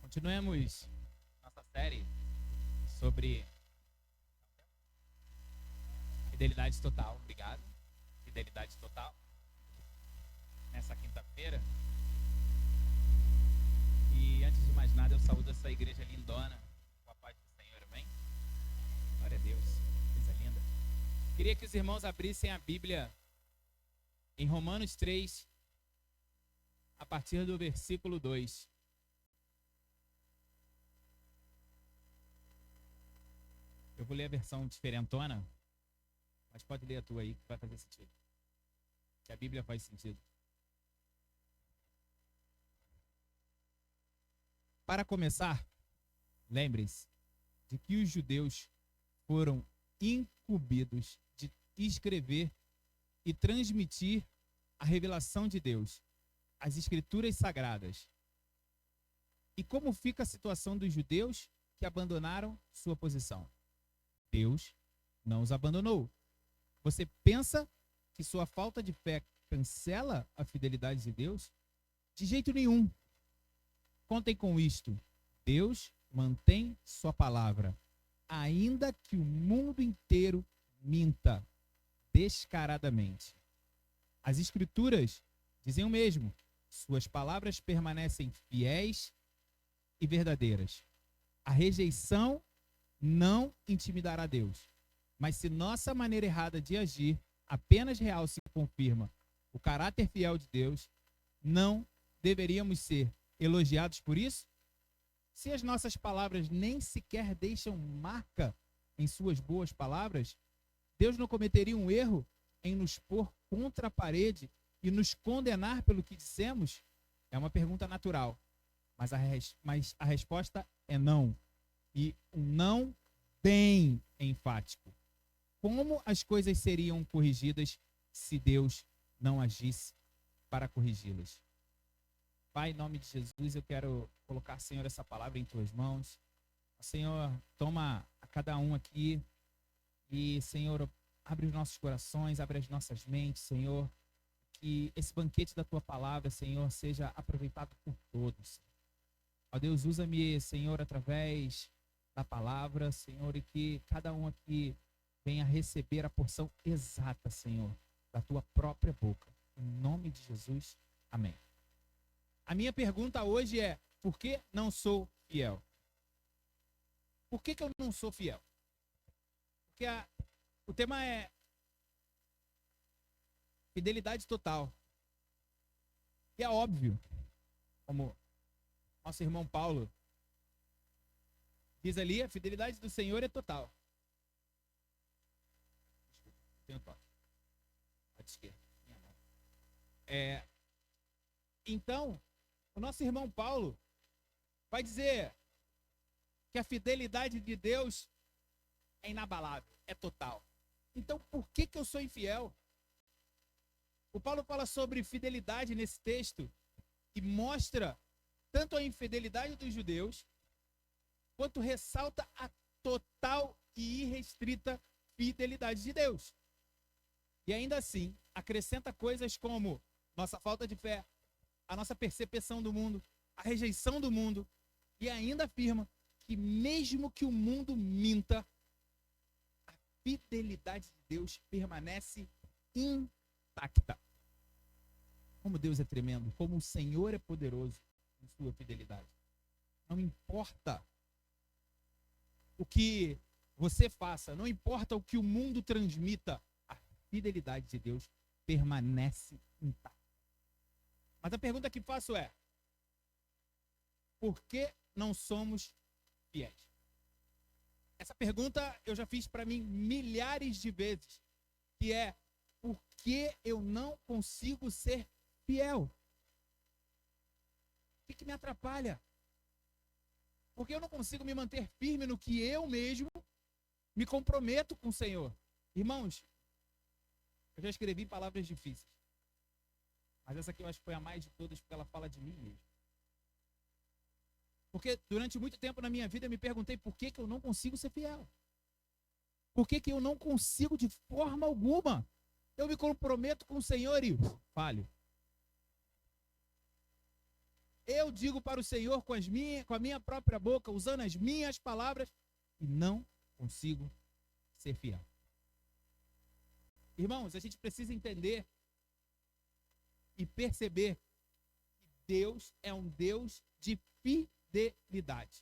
Continuemos nossa série sobre fidelidade total. Obrigado. Fidelidade total. Nessa quinta-feira. E antes de mais nada, eu saúdo essa igreja lindona com a paz do Senhor, amém? Glória a Deus, coisa linda. Queria que os irmãos abrissem a Bíblia em Romanos 3, a partir do versículo 2. Eu vou ler a versão diferentona, mas pode ler a tua aí, que vai fazer sentido. Que a Bíblia faz sentido. Para começar, lembrem-se de que os judeus foram incumbidos de escrever e transmitir a revelação de Deus, as Escrituras Sagradas. E como fica a situação dos judeus que abandonaram sua posição? Deus não os abandonou. Você pensa que sua falta de fé cancela a fidelidade de Deus? De jeito nenhum. Contem com isto. Deus mantém sua palavra, ainda que o mundo inteiro minta descaradamente. As Escrituras dizem o mesmo. Suas palavras permanecem fiéis e verdadeiras. A rejeição não intimidará Deus. Mas se nossa maneira errada de agir apenas real se confirma o caráter fiel de Deus, não deveríamos ser elogiados por isso? Se as nossas palavras nem sequer deixam marca em suas boas palavras, Deus não cometeria um erro em nos pôr contra a parede e nos condenar pelo que dissemos? É uma pergunta natural, mas a resposta é não. E um não bem enfático. Como as coisas seriam corrigidas se Deus não agisse para corrigi-las? Pai, em nome de Jesus, eu quero colocar, Senhor, essa palavra em tuas mãos. Senhor, toma a cada um aqui e, Senhor, abre os nossos corações, abre as nossas mentes, Senhor, que esse banquete da tua palavra, Senhor, seja aproveitado por todos. Ó Deus, usa-me, Senhor, através da palavra, Senhor, e que cada um aqui venha receber a porção exata, Senhor, da tua própria boca. Em nome de Jesus, amém. A minha pergunta hoje é: por que não sou fiel? Por que eu não sou fiel? Porque o tema é fidelidade total. E é óbvio, como nosso irmão Paulo diz ali, a fidelidade do Senhor é total. Desculpa, tenho toque. À esquerda, minha mão. Então, o nosso irmão Paulo vai dizer que a fidelidade de Deus é inabalável, é total. Então, por que eu sou infiel? O Paulo fala sobre fidelidade nesse texto e mostra tanto a infidelidade dos judeus, quanto ressalta a total e irrestrita fidelidade de Deus. E ainda assim, acrescenta coisas como nossa falta de fé, a nossa percepção do mundo, a rejeição do mundo, e ainda afirma que mesmo que o mundo minta, a fidelidade de Deus permanece intacta. Como Deus é tremendo, como o Senhor é poderoso em sua fidelidade. Não importa o que você faça, não importa o que o mundo transmita, a fidelidade de Deus permanece intacta. Mas a pergunta que faço é: por que não somos fiéis? Essa pergunta eu já fiz para mim milhares de vezes, que é: por que eu não consigo ser fiel? O que me atrapalha? Porque eu não consigo me manter firme no que eu mesmo me comprometo com o Senhor. Irmãos, eu já escrevi palavras difíceis, mas essa aqui eu acho que foi a mais de todas, porque ela fala de mim mesmo. Porque durante muito tempo na minha vida eu me perguntei por que eu não consigo ser fiel. Por que eu não consigo de forma alguma? Eu me comprometo com o Senhor e falho. Eu digo para o Senhor com a minha própria boca, usando as minhas palavras, e não consigo ser fiel. Irmãos, a gente precisa entender e perceber que Deus é um Deus de fidelidade.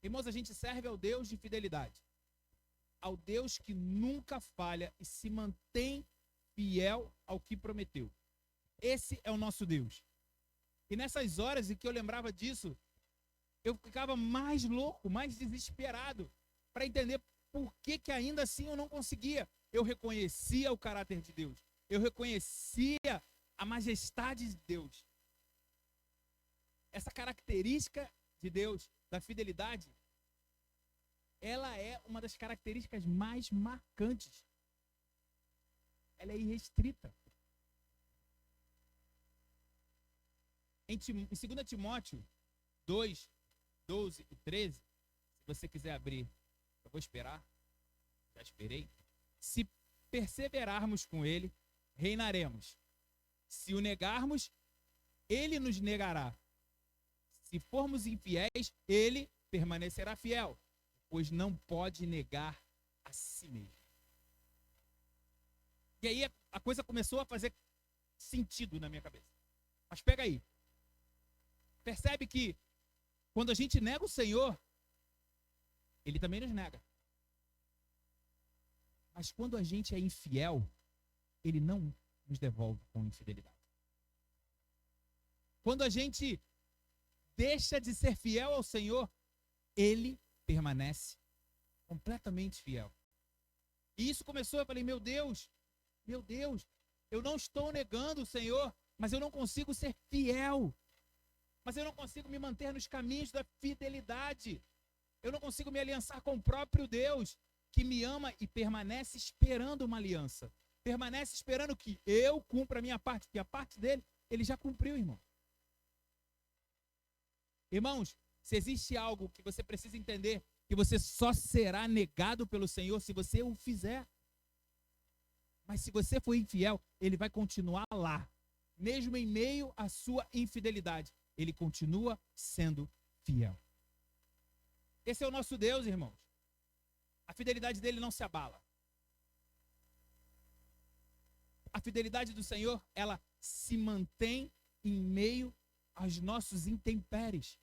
Irmãos, a gente serve ao Deus de fidelidade, ao Deus que nunca falha e se mantém fiel ao que prometeu. Esse é o nosso Deus. E nessas horas em que eu lembrava disso, eu ficava mais louco, mais desesperado, para entender por que ainda assim eu não conseguia. Eu reconhecia o caráter de Deus. Eu reconhecia a majestade de Deus. Essa característica de Deus, da fidelidade, ela é uma das características mais marcantes. Ela é irrestrita. Em 2 Timóteo 2, 12 e 13, se você quiser abrir, eu vou esperar, já esperei. Se perseverarmos com ele, reinaremos. Se o negarmos, ele nos negará. Se formos infiéis, ele permanecerá fiel, pois não pode negar a si mesmo. E aí a coisa começou a fazer sentido na minha cabeça. Mas pega aí. Percebe que quando a gente nega o Senhor, ele também nos nega. Mas quando a gente é infiel, ele não nos devolve com infidelidade. Quando a gente deixa de ser fiel ao Senhor, ele permanece completamente fiel. E isso começou, eu falei, meu Deus, eu não estou negando o Senhor, mas eu não consigo ser fiel. Mas eu não consigo me manter nos caminhos da fidelidade. Eu não consigo me aliançar com o próprio Deus, que me ama e permanece esperando uma aliança. Permanece esperando que eu cumpra a minha parte, porque a parte dele, ele já cumpriu, irmão. Irmãos, se existe algo que você precisa entender, que você só será negado pelo Senhor se você o fizer. Mas se você for infiel, ele vai continuar lá, mesmo em meio à sua infidelidade. Ele continua sendo fiel. Esse é o nosso Deus, irmãos. A fidelidade dele não se abala. A fidelidade do Senhor, ela se mantém em meio aos nossos intempéries.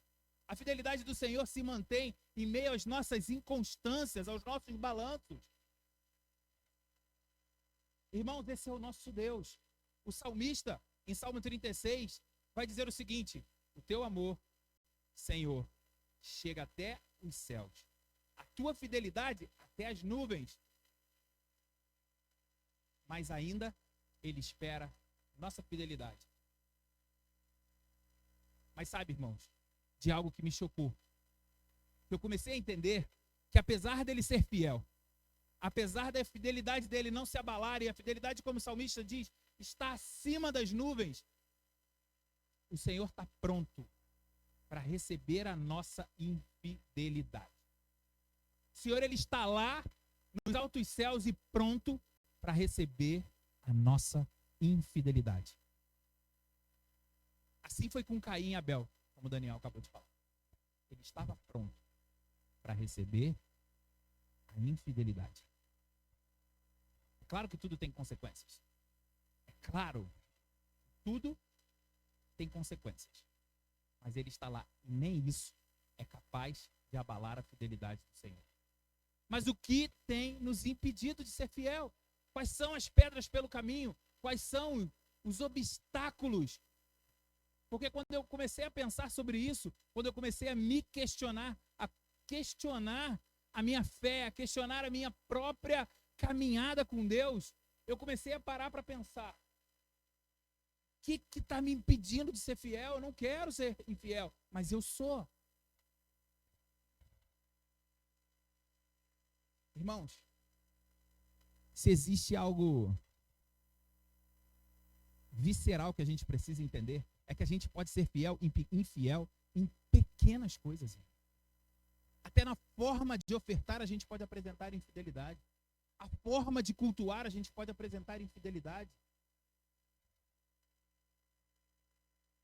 A fidelidade do Senhor se mantém em meio às nossas inconstâncias, aos nossos balanços. Irmãos, esse é o nosso Deus. O salmista, em Salmo 36, vai dizer o seguinte: o teu amor, Senhor, chega até os céus. A tua fidelidade até as nuvens. Mas ainda ele espera nossa fidelidade. Mas sabe, irmãos, de algo que me chocou. Eu comecei a entender que apesar dele ser fiel, apesar da fidelidade dele não se abalar, e a fidelidade, como o salmista diz, está acima das nuvens, o Senhor está pronto para receber a nossa infidelidade. O Senhor, ele está lá nos altos céus e pronto para receber a nossa infidelidade. Assim foi com Caim e Abel, como o Daniel acabou de falar. Ele estava pronto para receber a infidelidade. É claro que tudo tem consequências. É claro que tudo tem consequências. Mas ele está lá e nem isso é capaz de abalar a fidelidade do Senhor. Mas o que tem nos impedido de ser fiel? Quais são as pedras pelo caminho? Quais são os obstáculos? Porque quando eu comecei a pensar sobre isso, quando eu comecei a me questionar, a questionar a minha fé, a questionar a minha própria caminhada com Deus, eu comecei a parar para pensar: o que está me impedindo de ser fiel? Eu não quero ser infiel, mas eu sou. Irmãos, se existe algo visceral que a gente precisa entender, é que a gente pode ser infiel em pequenas coisas. Até na forma de ofertar a gente pode apresentar infidelidade. A forma de cultuar a gente pode apresentar infidelidade.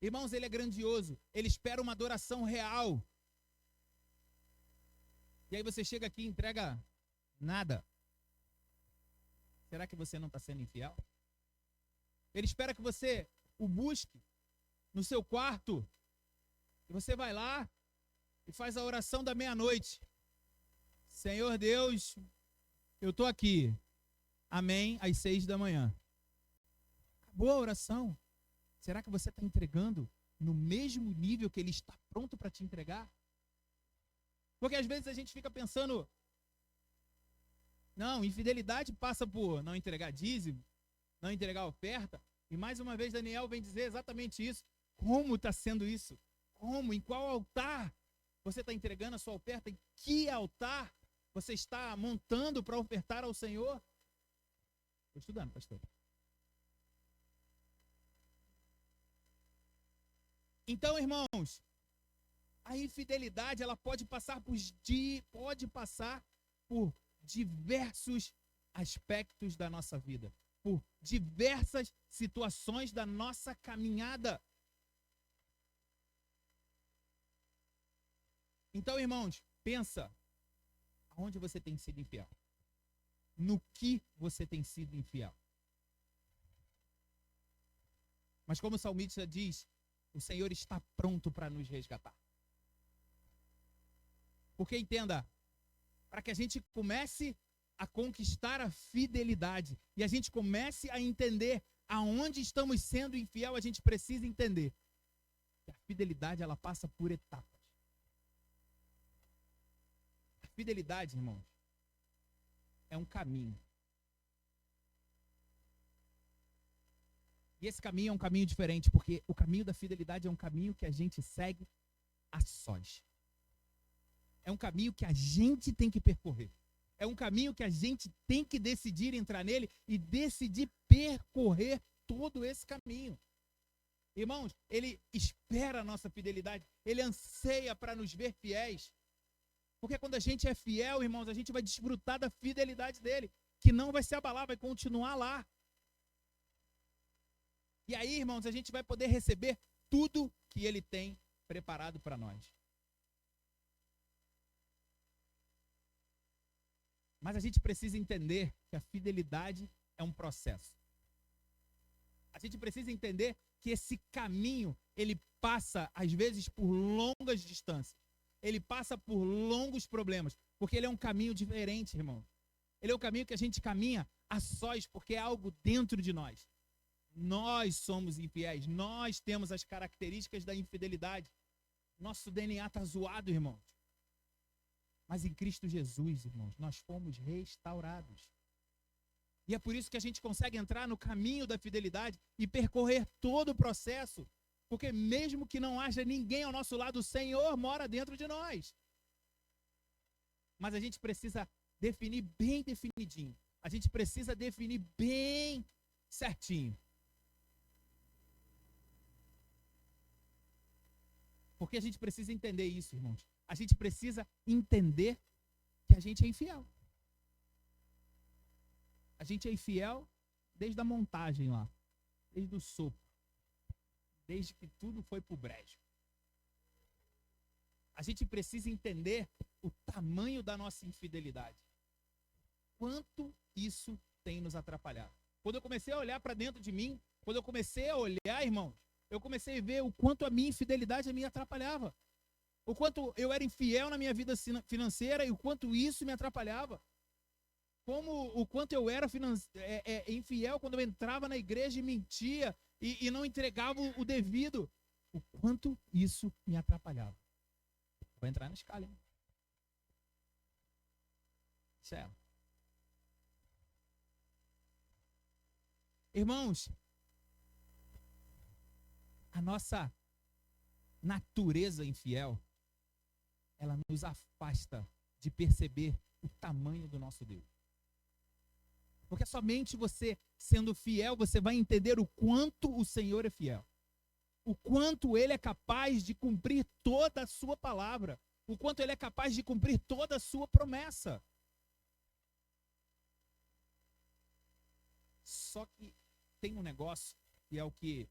Irmãos, ele é grandioso. Ele espera uma adoração real. E aí você chega aqui e entrega nada. Será que você não está sendo infiel? Ele espera que você o busque no seu quarto. E você vai lá e faz a oração da meia-noite. Senhor Deus, eu estou aqui. Amém, às 6 da manhã. Acabou a oração. Será que você está entregando no mesmo nível que ele está pronto para te entregar? Porque às vezes a gente fica pensando, não, infidelidade passa por não entregar dízimo, não entregar oferta. E mais uma vez Daniel vem dizer exatamente isso. Como está sendo isso? Como? Em qual altar você está entregando a sua oferta? Em que altar você está montando para ofertar ao Senhor? Estou estudando, pastor. Então, irmãos, a infidelidade ela pode passar por diversos aspectos da nossa vida, por diversas situações da nossa caminhada. Então, irmãos, pensa aonde você tem sido infiel. No que você tem sido infiel. Mas como o salmista diz, o Senhor está pronto para nos resgatar. Porque entenda, para que a gente comece a conquistar a fidelidade e a gente comece a entender aonde estamos sendo infiel, a gente precisa entender que a fidelidade ela passa por etapas. A fidelidade, irmãos, é um caminho. E esse caminho é um caminho diferente, porque o caminho da fidelidade é um caminho que a gente segue a sós. É um caminho que a gente tem que percorrer. É um caminho que a gente tem que decidir entrar nele e decidir percorrer todo esse caminho. Irmãos, ele espera a nossa fidelidade, ele anseia para nos ver fiéis. Porque quando a gente é fiel, irmãos, a gente vai desfrutar da fidelidade dele, que não vai se abalar, vai continuar lá. E aí, irmãos, a gente vai poder receber tudo que ele tem preparado para nós. Mas a gente precisa entender que a fidelidade é um processo. A gente precisa entender que esse caminho, ele passa, às vezes, por longas distâncias. Ele passa por longos problemas, porque ele é um caminho diferente, irmão. Ele é um caminho que a gente caminha a sós, porque é algo dentro de nós. Nós somos infiéis, nós temos as características da infidelidade. Nosso DNA está zoado, irmãos. Mas em Cristo Jesus, irmãos, nós fomos restaurados. E é por isso que a gente consegue entrar no caminho da fidelidade e percorrer todo o processo. Porque mesmo que não haja ninguém ao nosso lado, o Senhor mora dentro de nós. Mas a gente precisa definir bem definidinho. A gente precisa definir bem certinho. Porque a gente precisa entender isso, irmãos. A gente precisa entender que a gente é infiel. A gente é infiel desde a montagem lá, desde o sopro, desde que tudo foi pro brejo. A gente precisa entender o tamanho da nossa infidelidade. Quanto isso tem nos atrapalhado. Quando eu comecei a olhar para dentro de mim, quando eu comecei a olhar, irmãos, eu comecei a ver o quanto a minha infidelidade me atrapalhava. O quanto eu era infiel na minha vida financeira e o quanto isso me atrapalhava. O quanto eu era infiel quando eu entrava na igreja e mentia e não entregava o devido. O quanto isso me atrapalhava. Vou entrar na escala, hein? Certo. Irmãos, a nossa natureza infiel, ela nos afasta de perceber o tamanho do nosso Deus. Porque somente você, sendo fiel, você vai entender o quanto o Senhor é fiel. O quanto Ele é capaz de cumprir toda a sua palavra. O quanto Ele é capaz de cumprir toda a sua promessa. Só que tem um negócio, que é o que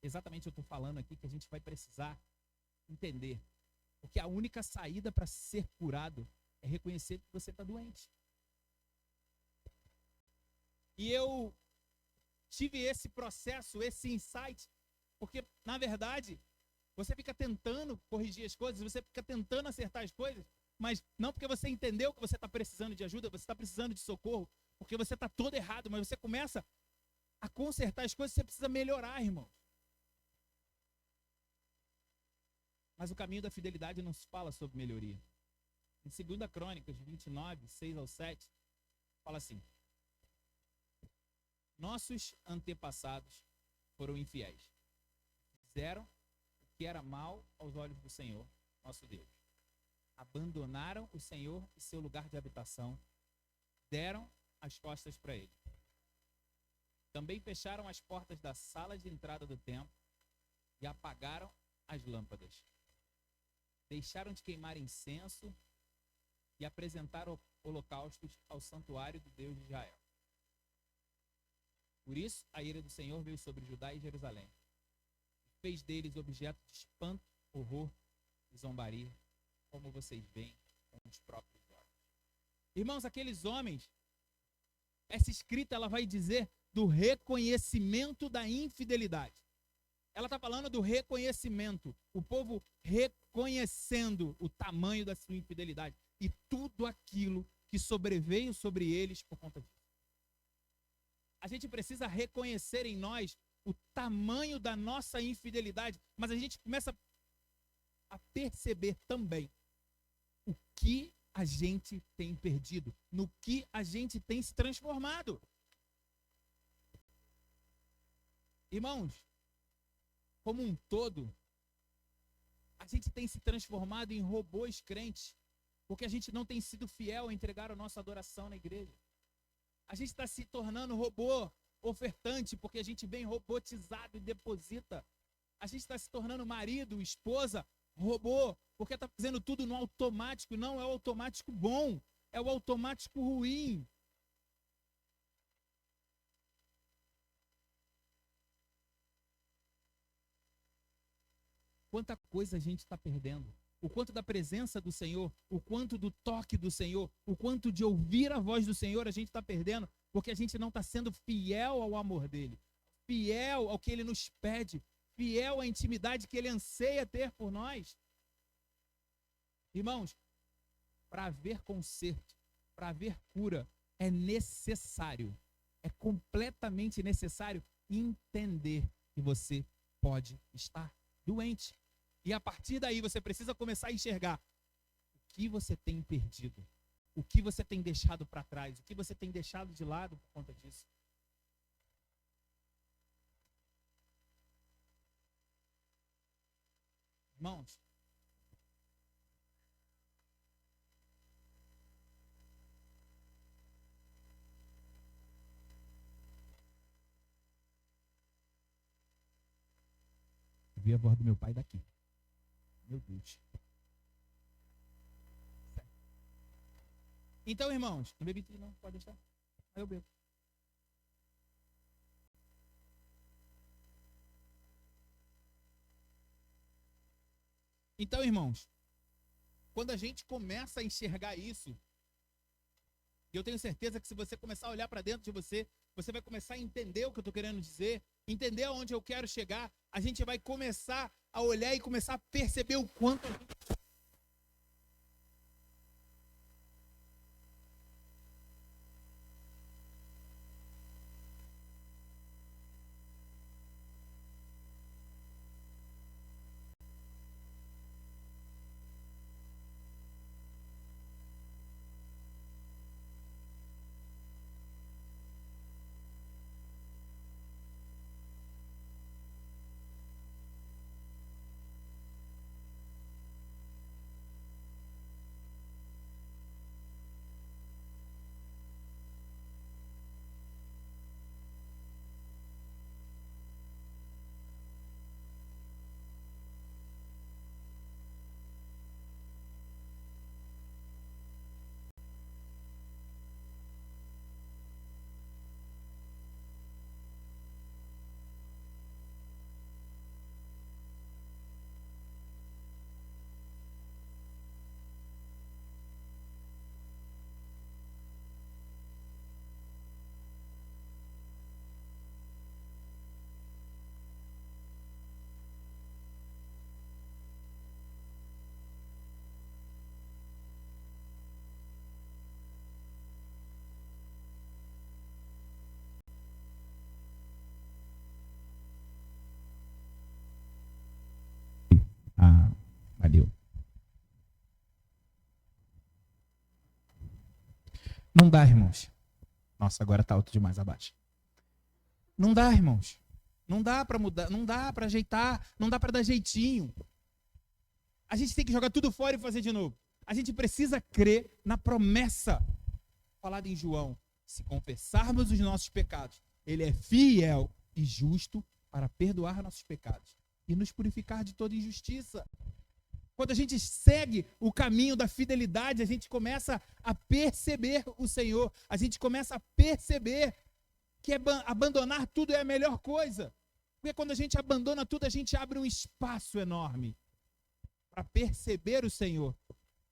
exatamente eu estou falando aqui que a gente vai precisar entender. Porque a única saída para ser curado é reconhecer que você está doente. E eu tive esse processo, esse insight, porque, na verdade, você fica tentando corrigir as coisas, você fica tentando acertar as coisas, mas não porque você entendeu que você está precisando de ajuda, você está precisando de socorro, porque você está todo errado, mas você começa a consertar as coisas, você precisa melhorar, irmão. Mas o caminho da fidelidade não se fala sobre melhoria. Em 2 Crônicas 29, 6 ao 7, fala assim: nossos antepassados foram infiéis. Fizeram o que era mal aos olhos do Senhor, nosso Deus. Abandonaram o Senhor e seu lugar de habitação. Deram as costas para ele. Também fecharam as portas da sala de entrada do templo e apagaram as lâmpadas. Deixaram de queimar incenso e apresentaram holocaustos ao santuário do Deus de Israel. Por isso, a ira do Senhor veio sobre Judá e Jerusalém. Fez deles objeto de espanto, horror e zombaria, como vocês veem com os próprios olhos. Irmãos, aqueles homens, essa escrita ela vai dizer do reconhecimento da infidelidade. Ela está falando do reconhecimento. O povo reconhecendo o tamanho da sua infidelidade e tudo aquilo que sobreveio sobre eles por conta disso. A gente precisa reconhecer em nós o tamanho da nossa infidelidade, mas a gente começa a perceber também o que a gente tem perdido, no que a gente tem se transformado. Irmãos, como um todo, a gente tem se transformado em robôs crentes, porque a gente não tem sido fiel a entregar a nossa adoração na igreja. A gente está se tornando robô ofertante, porque a gente vem robotizado e deposita. A gente está se tornando marido, esposa, robô, porque está fazendo tudo no automático. Não é o automático bom, é o automático ruim. Quanta coisa a gente está perdendo. O quanto da presença do Senhor, o quanto do toque do Senhor, o quanto de ouvir a voz do Senhor a gente está perdendo, porque a gente não está sendo fiel ao amor dele, fiel ao que ele nos pede, fiel à intimidade que ele anseia ter por nós. Irmãos, para haver conserto, para haver cura, é necessário, é completamente necessário entender que você pode estar doente. E a partir daí você precisa começar a enxergar o que você tem perdido, o que você tem deixado para trás, o que você tem deixado de lado por conta disso. Irmãos, eu vi a voz do meu pai daqui. Meu Deus. Então, irmãos, não bebi tudo não, pode deixar. Aí eu bebo. Então, irmãos, quando a gente começa a enxergar isso, e eu tenho certeza que se você começar a olhar para dentro de você, você vai começar a entender o que eu estou querendo dizer, entender aonde eu quero chegar, a gente vai começar a olhar e começar a perceber o quanto a gente... Não dá, irmãos. Nossa, agora tá alto demais abaixo. Não dá, irmãos. Não dá para mudar, não dá para ajeitar, não dá para dar jeitinho. A gente tem que jogar tudo fora e fazer de novo. A gente precisa crer na promessa falada em João. Se confessarmos os nossos pecados, ele é fiel e justo para perdoar nossos pecados e nos purificar de toda injustiça. Quando a gente segue o caminho da fidelidade, a gente começa a perceber o Senhor. A gente começa a perceber que abandonar tudo é a melhor coisa. Porque quando a gente abandona tudo, a gente abre um espaço enorme para perceber o Senhor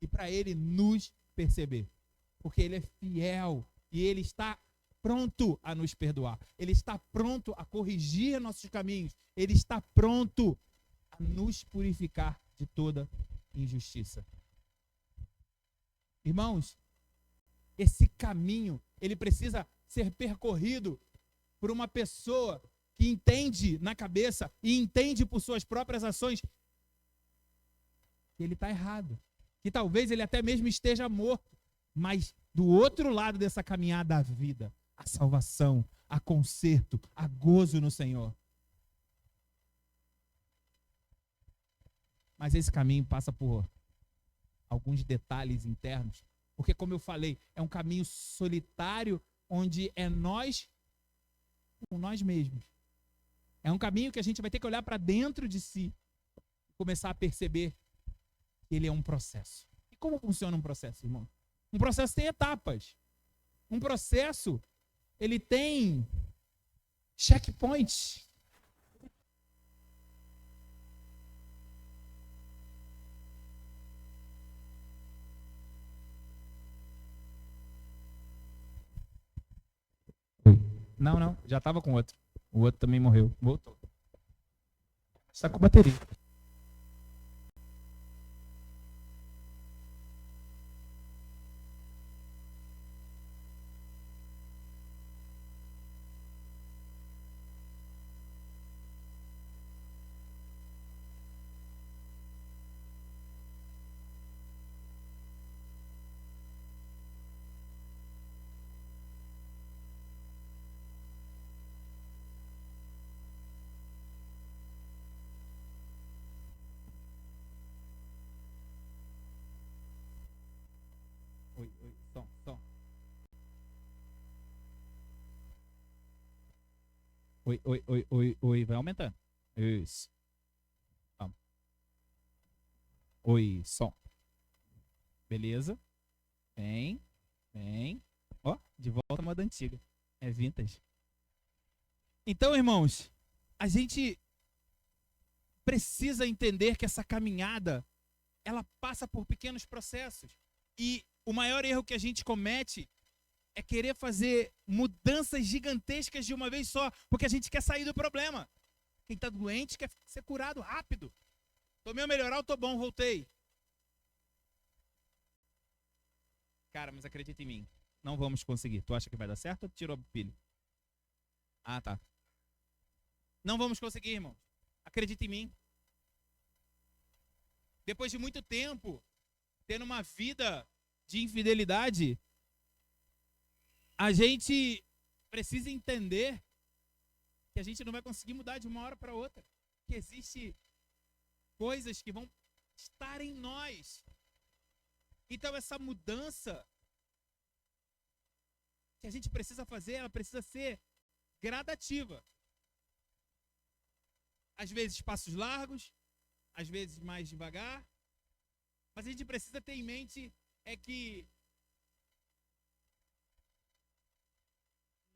e para Ele nos perceber. Porque Ele é fiel e Ele está pronto a nos perdoar. Ele está pronto a corrigir nossos caminhos. Ele está pronto a nos purificar de toda injustiça. Irmãos, esse caminho, ele precisa ser percorrido por uma pessoa que entende na cabeça e entende por suas próprias ações que ele está errado. Que talvez ele até mesmo esteja morto. Mas do outro lado dessa caminhada há vida, a salvação, a conserto, a gozo no Senhor. Mas esse caminho passa por alguns detalhes internos. Porque, como eu falei, é um caminho solitário onde é nós com nós mesmos. É um caminho que a gente vai ter que olhar para dentro de si e começar a perceber que ele é um processo. E como funciona um processo, irmão? Um processo tem etapas. Um processo, ele tem checkpoints. Não, já estava com outro. O outro também morreu. Voltou. Está com bateria. Oi, som. Oi, vai aumentando. Isso. Vamos. Oi, som. Beleza? Vem. Ó, de volta à moda antiga. É vintage. Então, irmãos, a gente precisa entender que essa caminhada, ela passa por pequenos processos. E o maior erro que a gente comete é querer fazer mudanças gigantescas de uma vez só, porque a gente quer sair do problema. Quem está doente quer ser curado rápido. Tomei o melhoral, tô bom, voltei. Cara, mas acredita em mim, não vamos conseguir. Tu acha que vai dar certo ou tirou o pilho? Ah, tá. Não vamos conseguir, irmão. Acredita em mim. Depois de muito tempo, tendo uma vida de infidelidade, a gente precisa entender que a gente não vai conseguir mudar de uma hora para outra. Que existem coisas que vão estar em nós. Então essa mudança que a gente precisa fazer, ela precisa ser gradativa. Às vezes passos largos, às vezes mais devagar. Mas a gente precisa ter em mente é que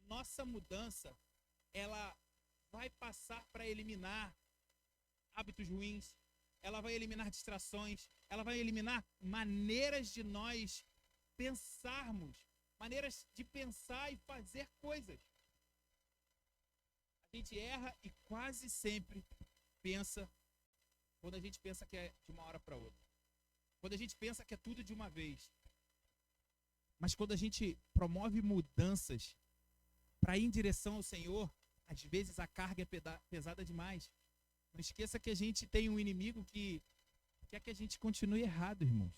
nossa mudança, ela vai passar para eliminar hábitos ruins, ela vai eliminar distrações, ela vai eliminar maneiras de nós pensarmos, maneiras de pensar e fazer coisas. A gente erra e quase sempre pensa, quando a gente pensa que é de uma hora para outra. Quando a gente pensa que é tudo de uma vez. Mas quando a gente promove mudanças para ir em direção ao Senhor, às vezes a carga é pesada demais. Não esqueça que a gente tem um inimigo que quer que a gente continue errado, irmãos.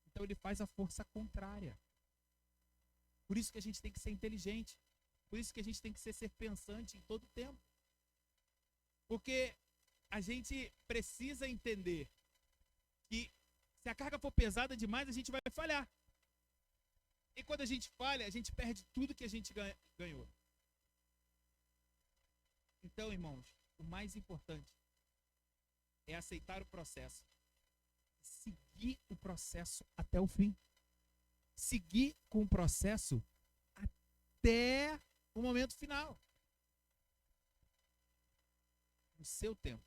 Então ele faz a força contrária. Por isso que a gente tem que ser inteligente. Por isso que a gente tem que ser pensante em todo o tempo. Porque a gente precisa entender que se a carga for pesada demais, a gente vai falhar. E quando a gente falha, a gente perde tudo que a gente ganhou. Então, irmãos, o mais importante é aceitar o processo. Seguir o processo até o fim. Seguir com o processo até o momento final. No seu tempo.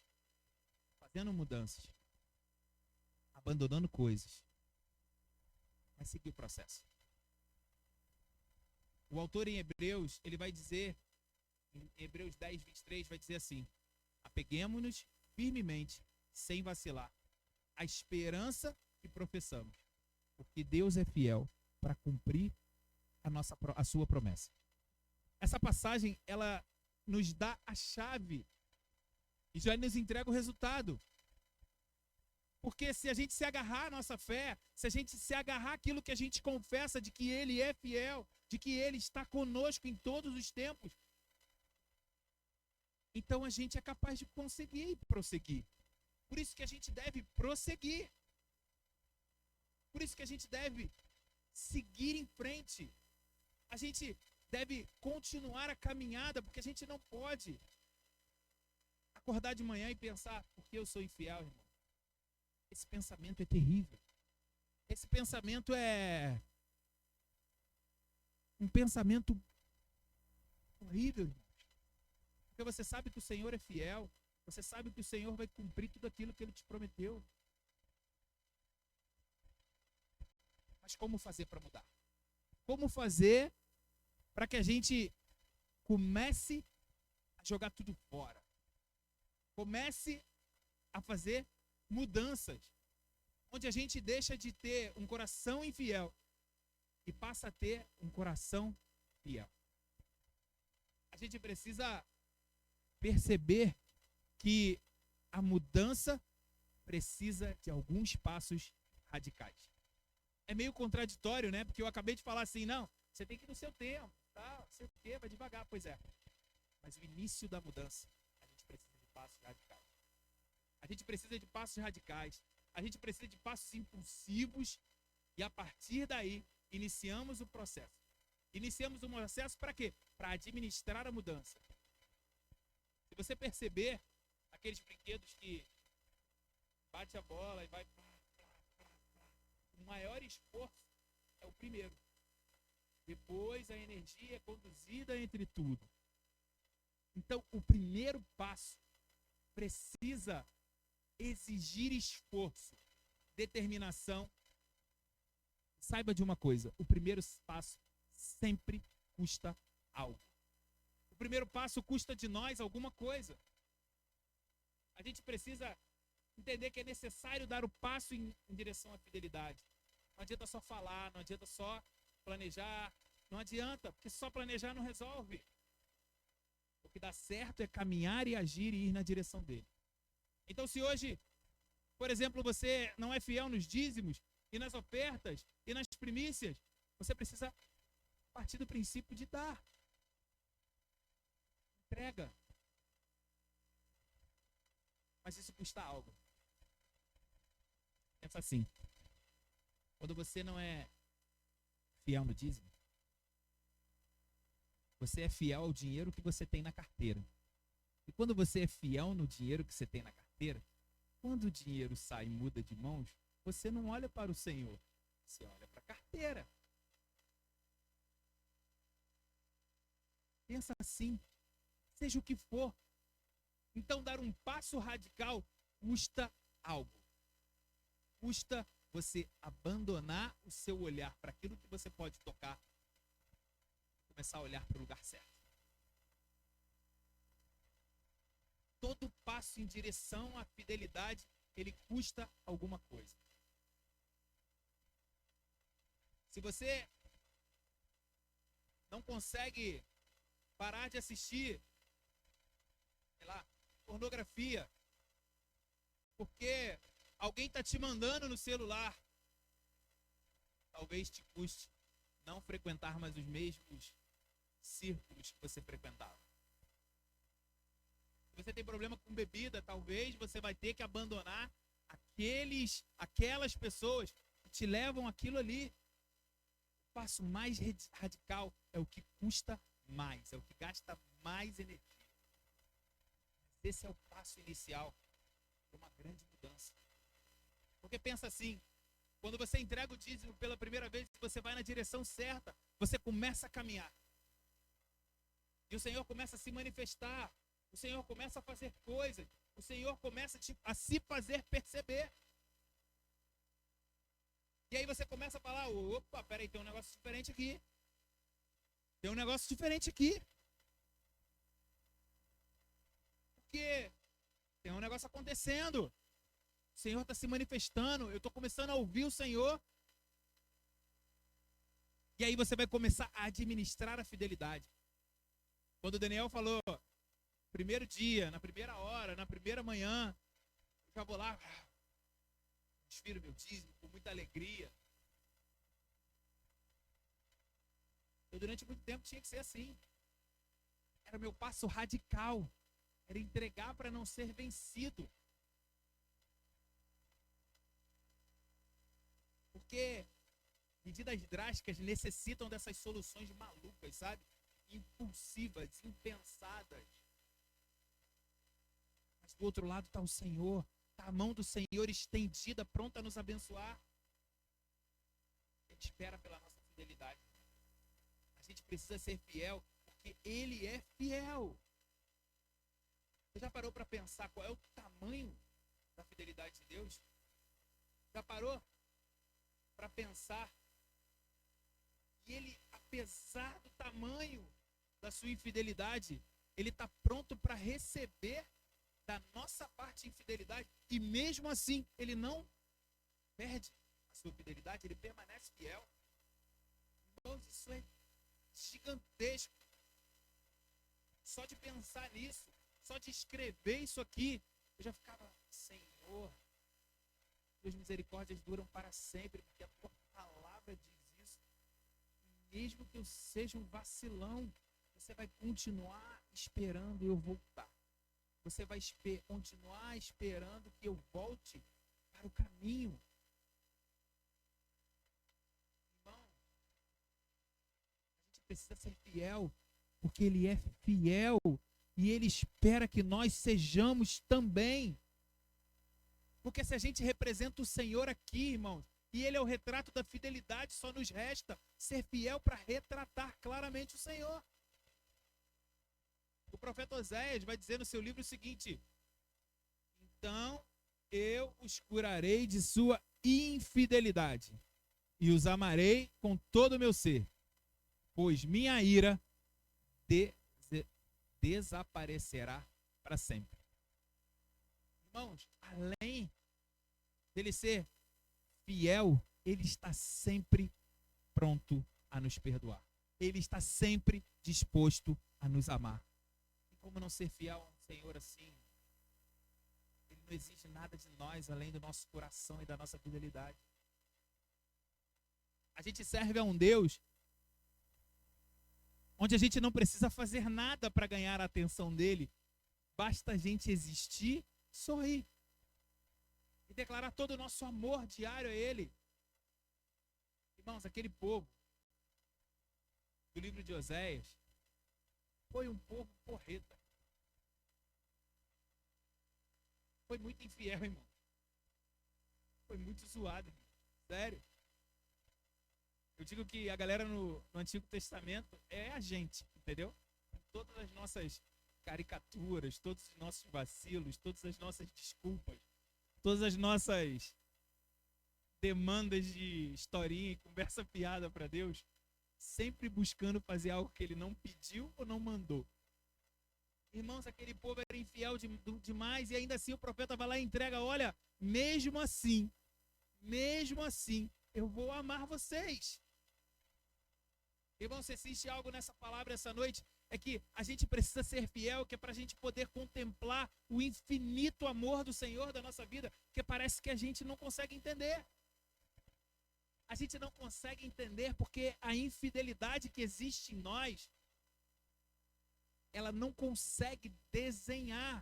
Fazendo mudanças. Abandonando coisas. Mas seguir o processo. O autor em Hebreus, ele vai dizer, em Hebreus 10, 23, vai dizer assim: apeguemo-nos firmemente, sem vacilar, à esperança que professamos, porque Deus é fiel para cumprir a sua promessa. Essa passagem, ela nos dá a chave e já nos entrega o resultado. Porque se a gente se agarrar à nossa fé, se a gente se agarrar àquilo que a gente confessa de que Ele é fiel, de que Ele está conosco em todos os tempos, então a gente é capaz de conseguir prosseguir. Por isso que a gente deve prosseguir. Por isso que a gente deve seguir em frente. A gente deve continuar a caminhada, porque a gente não pode acordar de manhã e pensar, porque eu sou infiel, irmão. Esse pensamento é terrível. Esse pensamento é um pensamento horrível, irmãos. Porque você sabe que o Senhor é fiel. Você sabe que o Senhor vai cumprir tudo aquilo que Ele te prometeu. Mas como fazer para mudar? Como fazer para que a gente comece a jogar tudo fora? Comece a fazer mudanças, onde a gente deixa de ter um coração infiel e passa a ter um coração fiel. A gente precisa perceber que a mudança precisa de alguns passos radicais. É meio contraditório, né? Porque eu acabei de falar assim, não, você tem que ir no seu tempo, tá? Sei o quê, vai devagar, pois é. Mas o início da mudança, a gente precisa de passos radicais. A gente precisa de passos radicais. A gente precisa de passos impulsivos. E a partir daí, iniciamos o processo. Iniciamos o processo para quê? Para administrar a mudança. Se você perceber, aqueles brinquedos que bate a bola e vai... O maior esforço é o primeiro. Depois a energia é conduzida entre tudo. Então, o primeiro passo precisa exigir esforço, determinação. Saiba de uma coisa, o primeiro passo sempre custa algo. O primeiro passo custa de nós alguma coisa. A gente precisa entender que é necessário dar o passo em direção à fidelidade. Não adianta só falar, não adianta só planejar, não adianta, porque só planejar não resolve. O que dá certo é caminhar e agir e ir na direção dele. Então, se hoje, por exemplo, você não é fiel nos dízimos e nas ofertas e nas primícias, você precisa partir do princípio de dar. Entrega. Mas isso custa algo. Pensa assim. Quando você não é fiel no dízimo, você é fiel ao dinheiro que você tem na carteira. E quando você é fiel no dinheiro que você tem na carteira, quando o dinheiro sai e muda de mãos, você não olha para o Senhor, você olha para a carteira. Pensa assim, seja o que for. Então, dar um passo radical custa algo. Custa você abandonar o seu olhar para aquilo que você pode tocar e começar a olhar para o lugar certo. Todo passo em direção à fidelidade, ele custa alguma coisa. Se você não consegue parar de assistir, sei lá, pornografia, porque alguém está te mandando no celular, talvez te custe não frequentar mais os mesmos círculos que você frequentava. Se você tem problema com bebida, talvez você vai ter que abandonar aquelas pessoas que te levam aquilo ali. O passo mais radical é o que custa mais, é o que gasta mais energia. Esse é o passo inicial para uma grande mudança. Porque pensa assim, quando você entrega o dízimo pela primeira vez, você vai na direção certa, você começa a caminhar. E o Senhor começa a se manifestar, o Senhor começa a fazer coisas, o Senhor começa a se fazer perceber. E aí você começa a falar, opa, peraí, tem um negócio diferente aqui. Tem um negócio diferente aqui. Porque tem um negócio acontecendo. O Senhor está se manifestando. Eu estou começando a ouvir o Senhor. E aí você vai começar a administrar a fidelidade. Quando o Daniel falou, primeiro dia, na primeira hora, na primeira manhã, eu já vou lá, desfiro meu dízimo com muita alegria. Eu durante muito tempo tinha que ser assim. Era o meu passo radical. Era entregar para não ser vencido. Porque medidas drásticas necessitam dessas soluções malucas, sabe? Impulsivas, impensadas. Mas do outro lado está o Senhor. Está a mão do Senhor estendida, pronta a nos abençoar. A gente espera pela nossa fidelidade. A gente precisa ser fiel, porque Ele é fiel. Você já parou para pensar qual é o tamanho da fidelidade de Deus? Já parou para pensar que Ele, apesar do tamanho da sua infidelidade, Ele está pronto para receber da nossa parte infidelidade, e mesmo assim Ele não perde a sua fidelidade, Ele permanece fiel. Irmãos, isso é gigantesco. Só de pensar nisso, só de escrever isso aqui, eu já ficava, Senhor, tuas misericórdias duram para sempre, porque a tua palavra diz isso. Mesmo que eu seja um vacilão, você vai continuar esperando eu voltar. Você vai continuar esperando que eu volte para o caminho. Irmão, a gente precisa ser fiel, porque Ele é fiel e Ele espera que nós sejamos também. Porque se a gente representa o Senhor aqui, irmãos, e Ele é o retrato da fidelidade, só nos resta ser fiel para retratar claramente o Senhor. O profeta Oséias vai dizer no seu livro o seguinte: então eu os curarei de sua infidelidade e os amarei com todo o meu ser, pois minha ira desaparecerá para sempre. Irmãos, além dele ser fiel, ele está sempre pronto a nos perdoar. Ele está sempre disposto a nos amar. E como não ser fiel a um Senhor assim? Ele não exige nada de nós além do nosso coração e da nossa fidelidade. A gente serve a um Deus onde a gente não precisa fazer nada para ganhar a atenção dele. Basta a gente existir, sorrir e declarar todo o nosso amor diário a Ele. Irmãos, aquele povo do livro de Oséias foi um povo porreta. Foi muito infiel, irmão. Foi muito zoado, irmão. Sério. Eu digo que a galera no Antigo Testamento é a gente, entendeu? Todas as nossas caricaturas, todos os nossos vacilos, todas as nossas desculpas, todas as nossas demandas de historinha e conversa piada para Deus, sempre buscando fazer algo que Ele não pediu ou não mandou. Irmãos, aquele povo era infiel demais e ainda assim o profeta vai lá e entrega, olha, mesmo assim, eu vou amar vocês. Irmão, se existe algo nessa palavra essa noite, é que a gente precisa ser fiel, que é para a gente poder contemplar o infinito amor do Senhor da nossa vida, que parece que a gente não consegue entender. A gente não consegue entender porque a infidelidade que existe em nós, ela não consegue desenhar.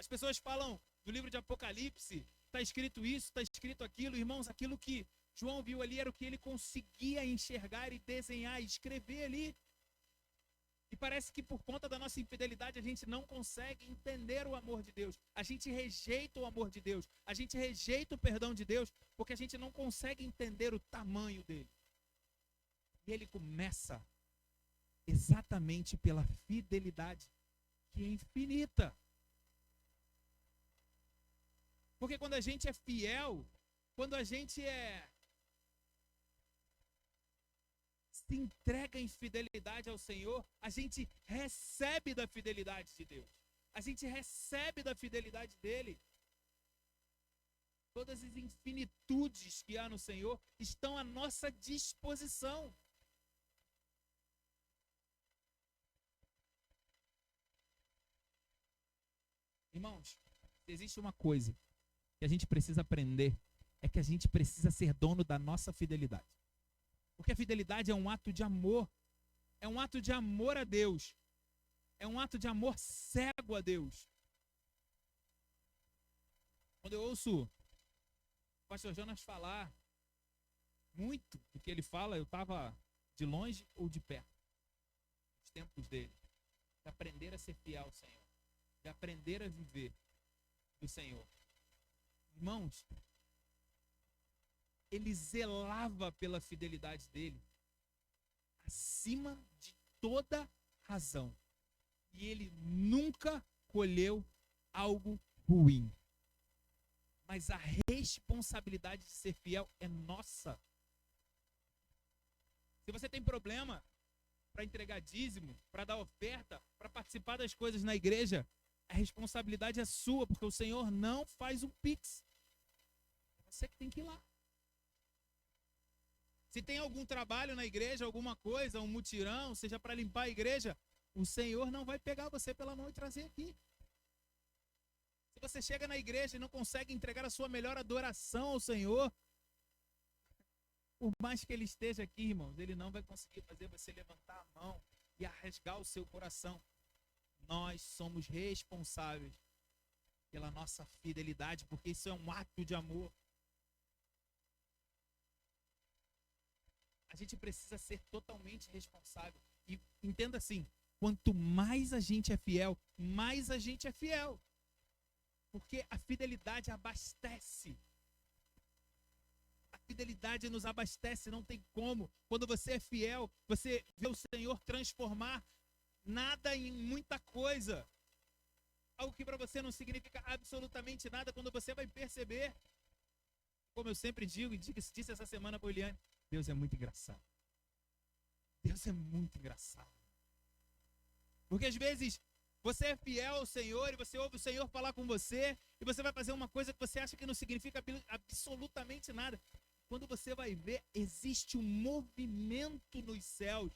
As pessoas falam do livro de Apocalipse, está escrito isso, está escrito aquilo. Irmãos, aquilo que João viu ali era o que ele conseguia enxergar e desenhar e escrever ali. E parece que por conta da nossa infidelidade a gente não consegue entender o amor de Deus. A gente rejeita o amor de Deus. A gente rejeita o perdão de Deus porque a gente não consegue entender o tamanho dele. E ele começa exatamente pela fidelidade, que é infinita. Porque quando a gente é fiel, quando a gente se entrega em fidelidade ao Senhor, a gente recebe da fidelidade de Deus. A gente recebe da fidelidade dele. Todas as infinitudes que há no Senhor estão à nossa disposição. Irmãos, existe uma coisa que a gente precisa aprender, é que a gente precisa ser dono da nossa fidelidade. Porque a fidelidade é um ato de amor. É um ato de amor a Deus. É um ato de amor cego a Deus. Quando eu ouço o pastor Jonas falar muito do que ele fala, eu estava de longe ou de perto. Os tempos dele. De aprender a ser fiel ao Senhor. De aprender a viver do Senhor. Irmãos, ele zelava pela fidelidade dele acima de toda razão. E ele nunca colheu algo ruim. Mas a responsabilidade de ser fiel é nossa. Se você tem problema para entregar dízimo, para dar oferta, para participar das coisas na igreja, a responsabilidade é sua, porque o Senhor não faz um pix. É você que tem que ir lá. Se tem algum trabalho na igreja, alguma coisa, um mutirão, seja para limpar a igreja, o Senhor não vai pegar você pela mão e trazer aqui. Se você chega na igreja e não consegue entregar a sua melhor adoração ao Senhor, por mais que ele esteja aqui, irmãos, ele não vai conseguir fazer você levantar a mão e rasgar o seu coração. Nós somos responsáveis pela nossa fidelidade, porque isso é um ato de amor. A gente precisa ser totalmente responsável. E entenda assim, quanto mais a gente é fiel, mais a gente é fiel. Porque a fidelidade abastece. A fidelidade nos abastece, não tem como. Quando você é fiel, você vê o Senhor transformar nada em muita coisa. Algo que para você não significa absolutamente nada, quando você vai perceber. Como eu sempre digo, e disse essa semana para o Eliane, Deus é muito engraçado. Deus é muito engraçado. Porque às vezes você é fiel ao Senhor e você ouve o Senhor falar com você e você vai fazer uma coisa que você acha que não significa absolutamente nada. Quando você vai ver, existe um movimento nos céus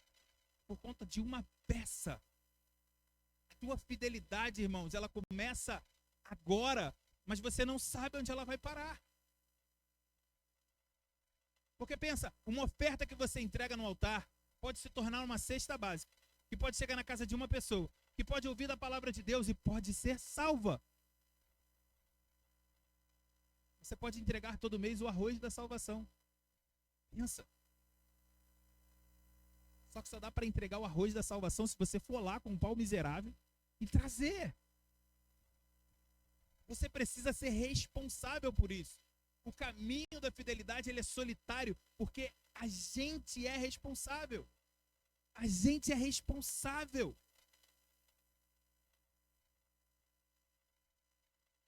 por conta de uma peça. A tua fidelidade, irmãos, ela começa agora, mas você não sabe onde ela vai parar. Porque pensa, uma oferta que você entrega no altar pode se tornar uma cesta básica, que pode chegar na casa de uma pessoa, que pode ouvir a palavra de Deus e pode ser salva. Você pode entregar todo mês o arroz da salvação. Pensa. Só que só dá para entregar o arroz da salvação se você for lá com um pau miserável e trazer. Você precisa ser responsável por isso. O caminho da fidelidade ele é solitário, porque a gente é responsável. A gente é responsável.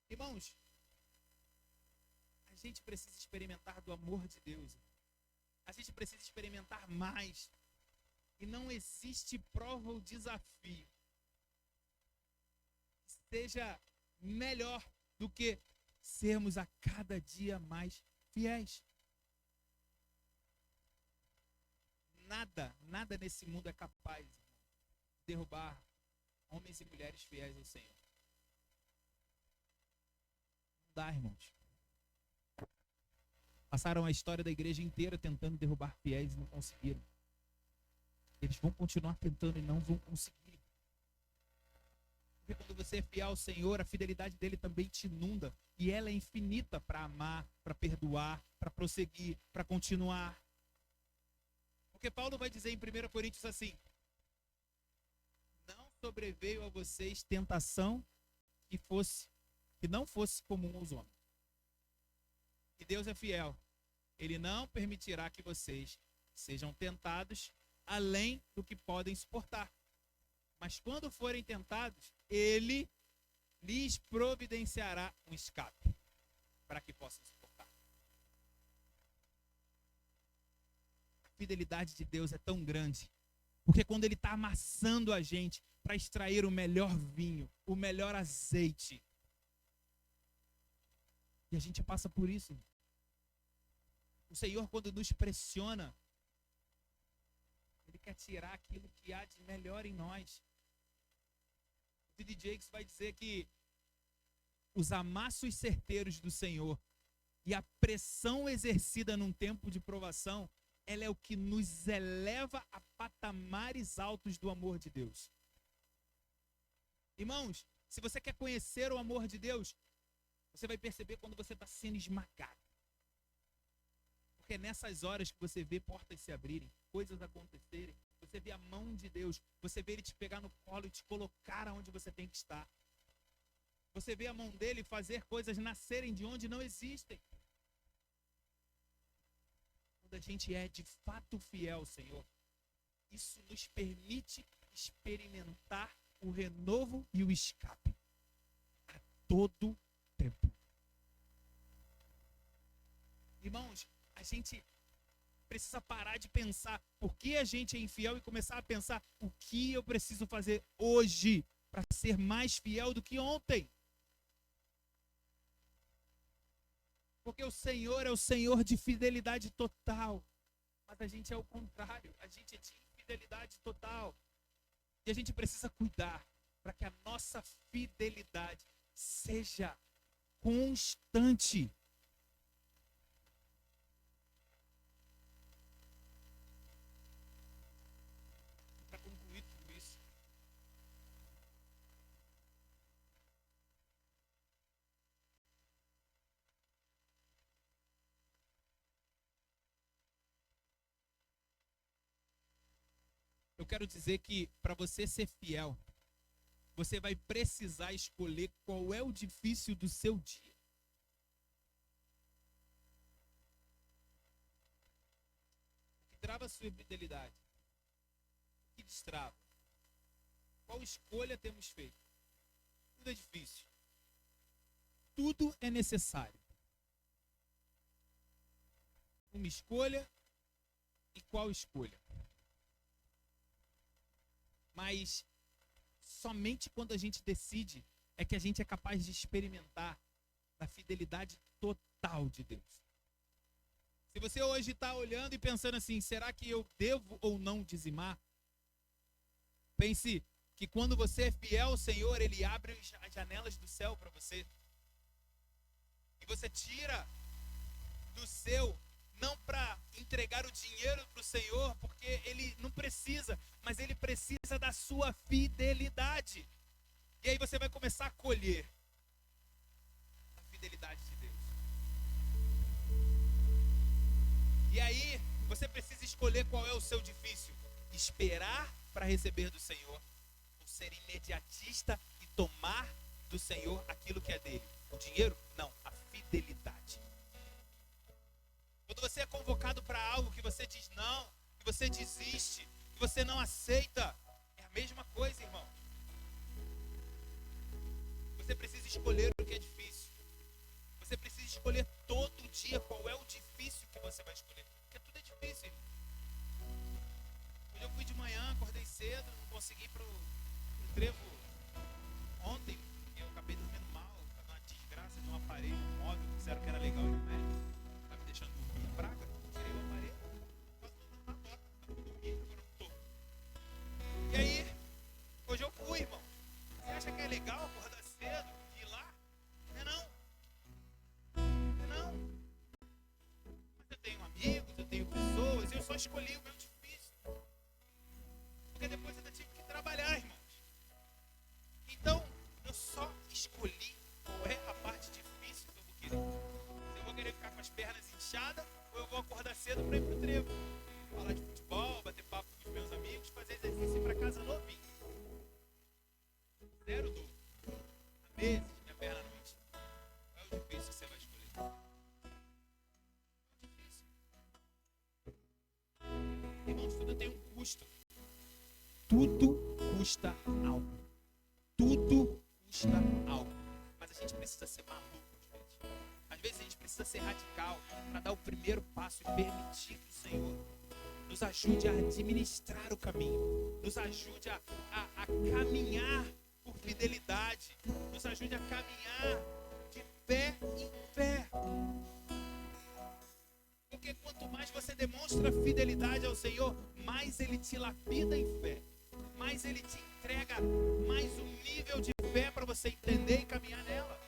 Irmãos, a gente precisa experimentar do amor de Deus. A gente precisa experimentar mais. E não existe prova ou desafio que seja melhor do que sermos a cada dia mais fiéis. Nada nesse mundo é capaz de derrubar homens e mulheres fiéis ao Senhor. Não dá, irmãos. Passaram a história da igreja inteira tentando derrubar fiéis e não conseguiram. Eles vão continuar tentando e não vão conseguir. Porque quando você é fiel ao Senhor, a fidelidade dele também te inunda. E ela é infinita para amar, para perdoar, para prosseguir, para continuar. Porque Paulo vai dizer em 1 Coríntios assim: não sobreveio a vocês tentação que não fosse comum aos homens. E Deus é fiel. Ele não permitirá que vocês sejam tentados além do que podem suportar. Mas quando forem tentados, ele lhes providenciará um escape para que possam suportar. A fidelidade de Deus é tão grande, porque quando ele está amassando a gente para extrair o melhor vinho, o melhor azeite, e a gente passa por isso. O Senhor, quando nos pressiona, Ele quer tirar aquilo que há de melhor em nós. O T.D. Jakes vai dizer que os amassos certeiros do Senhor e a pressão exercida num tempo de provação, ela é o que nos eleva a patamares altos do amor de Deus. Irmãos, se você quer conhecer o amor de Deus, você vai perceber quando você está sendo esmagado. Porque é nessas horas que você vê portas se abrirem, coisas acontecerem, você vê a mão de Deus, você vê Ele te pegar no colo e te colocar aonde você tem que estar. Você vê a mão dele fazer coisas nascerem de onde não existem. Quando a gente é de fato fiel ao Senhor, isso nos permite experimentar o renovo e o escape a todo tempo. Irmãos, a gente precisa parar de pensar por que a gente é infiel e começar a pensar o que eu preciso fazer hoje para ser mais fiel do que ontem. Porque o Senhor é o Senhor de fidelidade total. Mas a gente é o contrário. A gente é de infidelidade total. E a gente precisa cuidar para que a nossa fidelidade seja constante. Para concluir tudo isso, eu quero dizer que para você ser fiel, você vai precisar escolher qual é o difícil do seu dia. O que trava a sua fidelidade? O que destrava? Qual escolha temos feito? Tudo é difícil. Tudo é necessário. Uma escolha e qual escolha? Mas somente quando a gente decide é que a gente é capaz de experimentar a fidelidade total de Deus. Se você hoje está olhando e pensando assim, será que eu devo ou não dizimar? Pense que quando você é fiel ao Senhor, Ele abre as janelas do céu para você. E você tira do seu, não para entregar o dinheiro para o Senhor, porque Ele não precisa, mas Ele precisa da sua fidelidade. E aí você vai começar a colher a fidelidade de Deus. E aí você precisa escolher qual é o seu difícil: esperar para receber do Senhor, ou ser imediatista e tomar do Senhor aquilo que é dele. O dinheiro? Não, a fidelidade. Quando você é convocado para algo que você diz não, que você desiste, que você não aceita, é a mesma coisa, irmão. Você precisa escolher o que é difícil. Você precisa escolher todo dia qual é o difícil que você vai escolher. Porque tudo é difícil, irmão. Hoje eu fui de manhã, acordei cedo, não consegui ir pro trevo ontem. Eu acabei dormindo mal, por causa de uma desgraça de um aparelho móvel, que disseram que era legal e não é. Tá me deixando dormir em praga. Tirei o aparelho, quase dormindo na bota. Tava dormindo, agora não tô. E aí, hoje eu fui, irmão. Você acha que é legal acordar cedo e ir lá? Não é não. Não é não. escolhi o meu difícil. Porque depois ainda tive que trabalhar, irmãos. Então, eu só escolhi qual é a parte difícil que eu vou querer. Se eu vou querer ficar com as pernas inchadas, ou eu vou acordar cedo para ir pro trevo. Falar de futebol, bater papo com os meus amigos, fazer exercício e ir para casa novinho. Zero dor. Há meses minha perna não incha. Qual é o difícil que você vai escolher? É o difícil. Irmãos, tudo tem um custo. Tudo custa algo. Tudo custa algo. Mas a gente precisa ser maluco, gente. Às vezes a gente precisa ser radical para dar o primeiro passo e permitir que o Senhor nos ajude a administrar o caminho. Nos ajude a caminhar por fidelidade. Nos ajude a caminhar de pé em pé. Porque quanto mais você demonstra fidelidade ao Senhor, mais Ele te lapida em fé. Mais Ele te entrega mais um nível de fé para você entender e caminhar nela.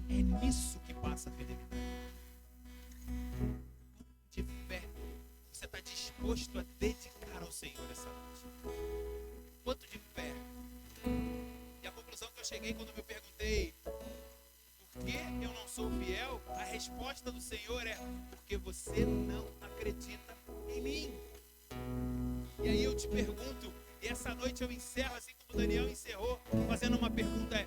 É nisso que passa a fidelidade. De fé você está disposto a dedicar ao Senhor essa noite? Quanto de fé? E a conclusão que eu cheguei quando me perguntei por que eu não sou fiel, a resposta do Senhor é: porque você não acredita em mim. E aí eu te pergunto, e essa noite eu encerro assim como Daniel encerrou, fazendo uma pergunta: é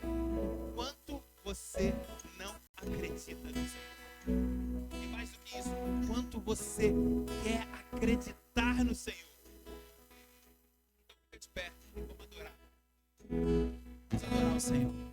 quanto você não acredita no Senhor? E mais do que isso, quanto você quer acreditar no Senhor? Então fica de pé e vamos adorar. Vamos adorar o Senhor.